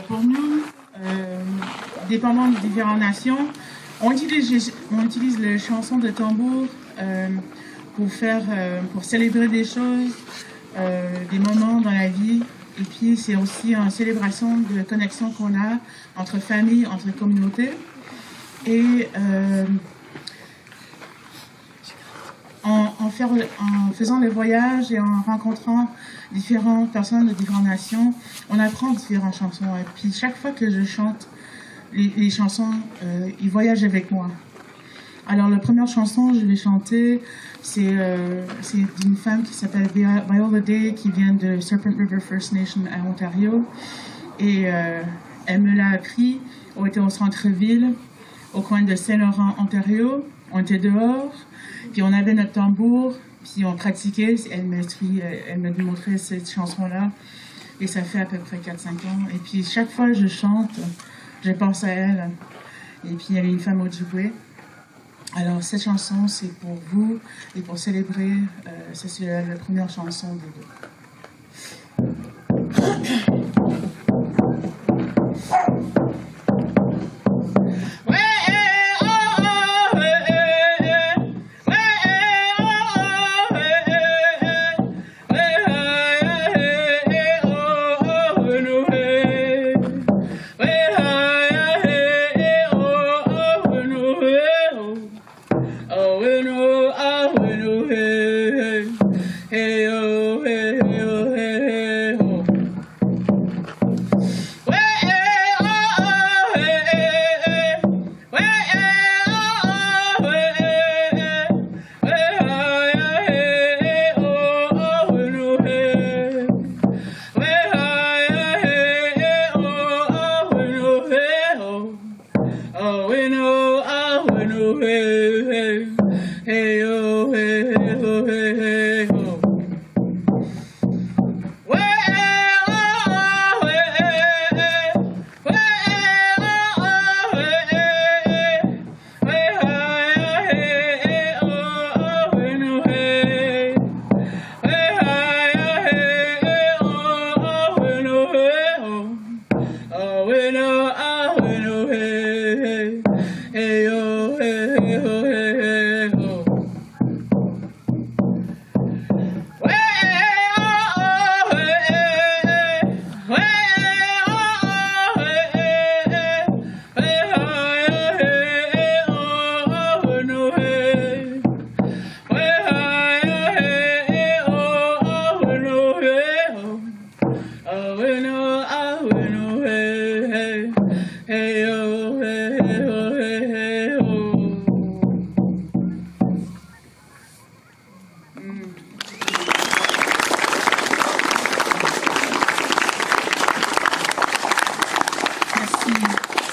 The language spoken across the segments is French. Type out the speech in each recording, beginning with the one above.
pour nous, dépendant des différentes nations, on utilise les chansons de tambour pour célébrer des choses, des moments dans la vie. Et puis, c'est aussi une célébration de connexion qu'on a entre familles, entre communautés. Et en faisant les voyages et en rencontrant différentes personnes de différentes nations, on apprend différentes chansons. Et puis chaque fois que je chante les chansons, ils voyagent avec moi. Alors la première chanson que je vais chanter, c'est d'une femme qui s'appelle Viola Day, qui vient de Serpent River First Nation à Ontario. Et elle me l'a appris. On était au centre-ville, au coin de Saint-Laurent, Ontario. On était dehors, puis on avait notre tambour, puis on pratiquait. Elle m'a montré cette chanson-là, et ça fait à peu près 4-5 ans. Et puis chaque fois que je chante, je pense à elle. Et puis elle est une femme Ojibwe. Alors cette chanson, c'est pour vous et pour célébrer. C'est la première chanson de deux.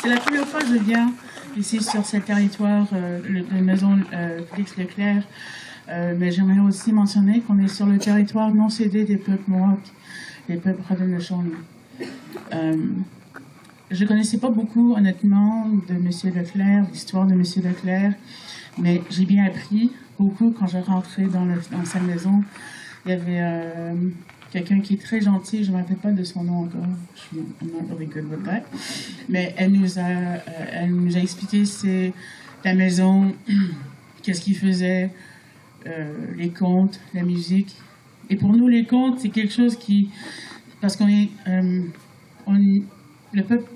C'est la première fois que je viens ici sur ce territoire de maison Félix Leclerc, mais j'aimerais aussi mentionner qu'on est sur le territoire non cédé des peuples Mohawks, les peuples Haudenosaunee. Je ne connaissais pas beaucoup, honnêtement, de M. Leclerc, l'histoire de M. Leclerc, mais j'ai bien appris beaucoup quand je rentrais dans sa maison. Il y avait quelqu'un qui est très gentil, je ne me rappelle pas de son nom encore, I'm not really good with that, mais elle nous a expliqué la maison, qu'est-ce qu'il faisait, les contes, la musique. Et pour nous, les contes, c'est quelque chose qui... Parce qu'on est... le peuple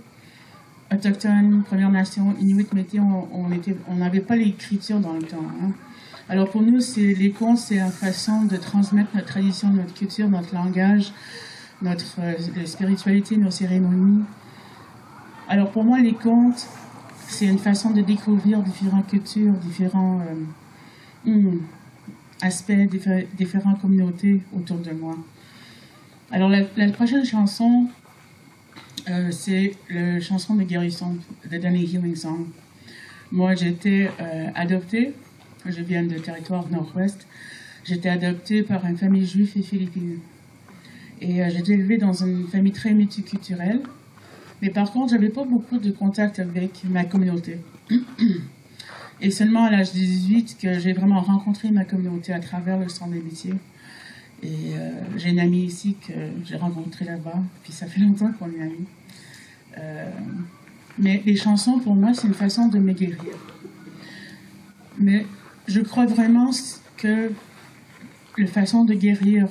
autochtone, Première Nation, Inuit, Métis, on n'avait pas l'écriture dans le temps. Hein. Alors pour nous, les contes, c'est une façon de transmettre notre tradition, notre culture, notre langage, notre spiritualité, nos cérémonies. Alors pour moi, les contes, c'est une façon de découvrir différentes cultures, différents aspects, différentes communautés autour de moi. Alors la prochaine chanson, c'est la chanson de guérison, The Dene Healing Song. Moi, j'ai été adoptée, je viens du territoire nord-ouest, j'étais adoptée par une famille juive et philippine. Et j'ai été élevée dans une famille très multiculturelle, mais par contre, je n'avais pas beaucoup de contact avec ma communauté. Et seulement à l'âge de 18 que j'ai vraiment rencontré ma communauté à travers le Centre d'amitié. Et j'ai une amie ici que j'ai rencontrée là-bas, puis ça fait longtemps qu'on est amis. Mais les chansons, pour moi, c'est une façon de me guérir. Mais je crois vraiment que la façon de guérir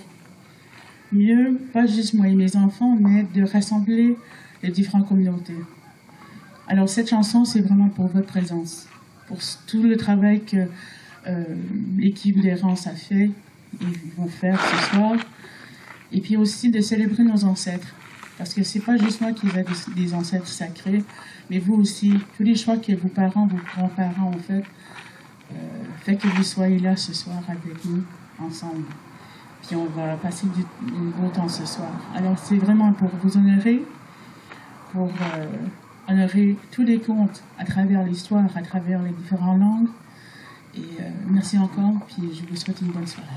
mieux, pas juste moi et mes enfants, mais de rassembler les différentes communautés. Alors cette chanson, c'est vraiment pour votre présence, pour tout le travail que l'équipe d'Errance a fait et vont faire ce soir, et puis aussi de célébrer nos ancêtres. Parce que c'est pas juste moi qui ai des ancêtres sacrés, mais vous aussi, tous les choix que vos parents, vos grands-parents ont fait que vous soyez là ce soir avec nous, ensemble. Puis on va passer du beau temps ce soir. Alors c'est vraiment pour vous honorer, pour honorer tous les contes à travers l'histoire, à travers les différentes langues. Et merci encore, puis je vous souhaite une bonne soirée.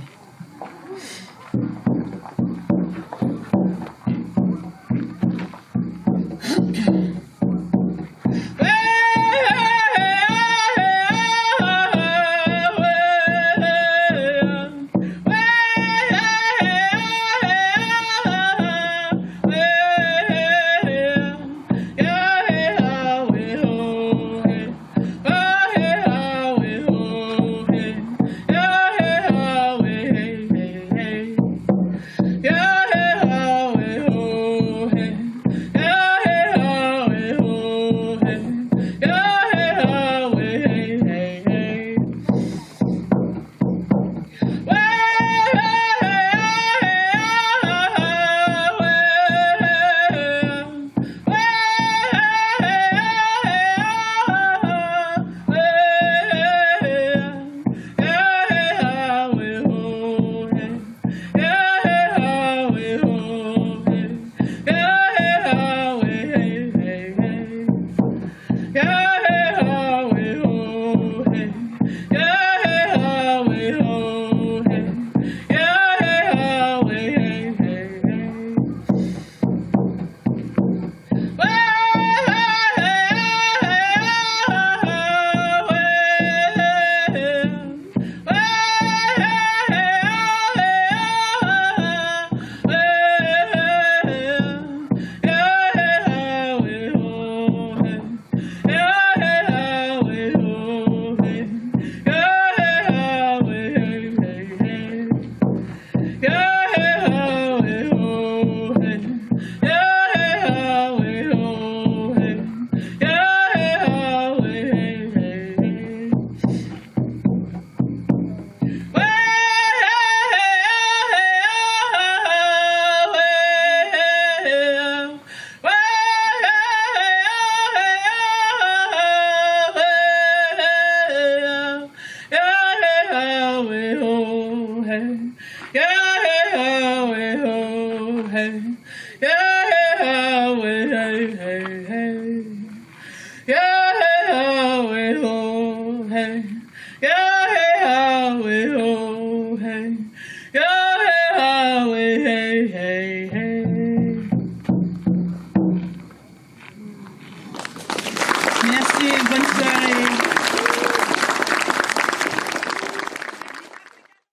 Yeah.